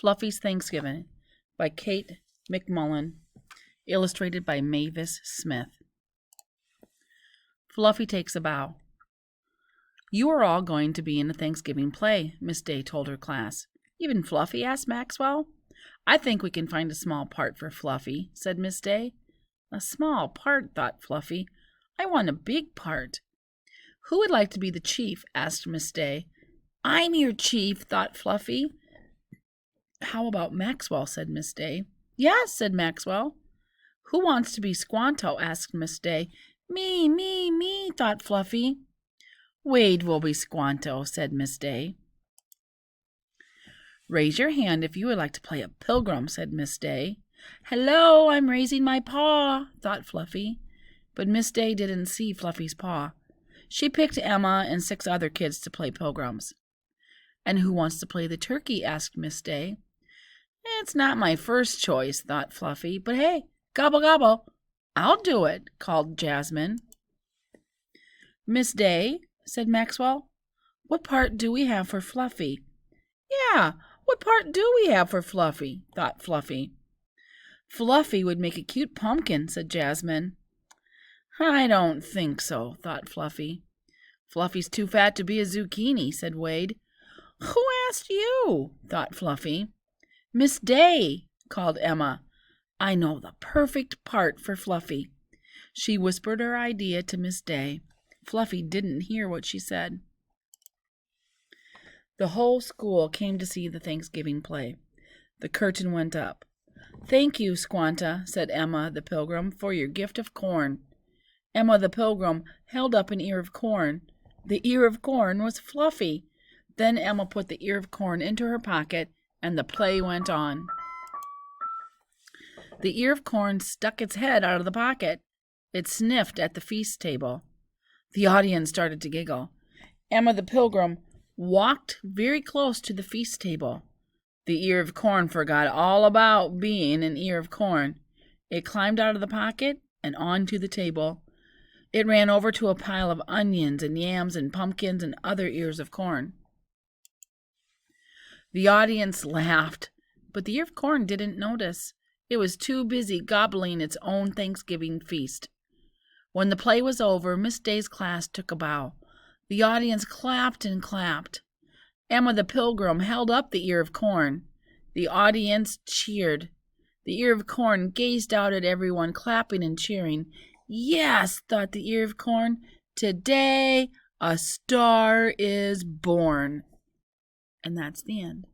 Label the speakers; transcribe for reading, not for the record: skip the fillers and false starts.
Speaker 1: Fluffy's Thanksgiving by Kate McMullen, illustrated by Mavis Smith. Fluffy takes a bow. You are all going to be in a Thanksgiving play, Miss Day told her class. Even Fluffy? Asked Maxwell. I think we can find a small part for Fluffy, said Miss Day. A small part, thought Fluffy. I want a big part. Who would like to be the chief? Asked Miss Day. I'm your chief, thought Fluffy. How about Maxwell? Said Miss Day. Yes, said Maxwell. Who wants to be Squanto? Asked Miss Day. Me, thought Fluffy. Wade will be Squanto, said Miss Day. Raise your hand if you would like to play a pilgrim, said Miss Day. Hello, I'm raising my paw, thought Fluffy. But Miss Day didn't see Fluffy's paw. She picked Emma and 6 other kids to play pilgrims. And who wants to play the turkey? Asked Miss Day. It's not my first choice, thought Fluffy, but hey, gobble gobble. I'll do it, called Jasmine. Miss Day, said Maxwell, what part do we have for Fluffy? Yeah, what part do we have for Fluffy? Thought Fluffy. Fluffy would make a cute pumpkin, said Jasmine. I don't think so, thought Fluffy. Fluffy's too fat to be a zucchini, said Wade. Who asked you? Thought Fluffy. Miss Day, called Emma. I know the perfect part for Fluffy. She whispered her idea to Miss Day. Fluffy didn't hear what she said. The whole school came to see the Thanksgiving play. The curtain went up. Thank you, Squanta, said Emma the Pilgrim, for your gift of corn. Emma the Pilgrim held up an ear of corn. The ear of corn was Fluffy. Then Emma put the ear of corn into her pocket, and the play went on. The ear of corn stuck its head out of the pocket. It sniffed at the feast table. The audience started to giggle. Emma the Pilgrim walked very close to the feast table. The ear of corn forgot all about being an ear of corn. It climbed out of the pocket and onto the table. It ran over to a pile of onions and yams and pumpkins and other ears of corn. The audience laughed, but the ear of corn didn't notice. It was too busy gobbling its own Thanksgiving feast. When the play was over, Miss Day's class took a bow. The audience clapped and clapped. Emma the Pilgrim held up the ear of corn. The audience cheered. The ear of corn gazed out at everyone, clapping and cheering. Yes, thought the ear of corn, today a star is born. And that's the end.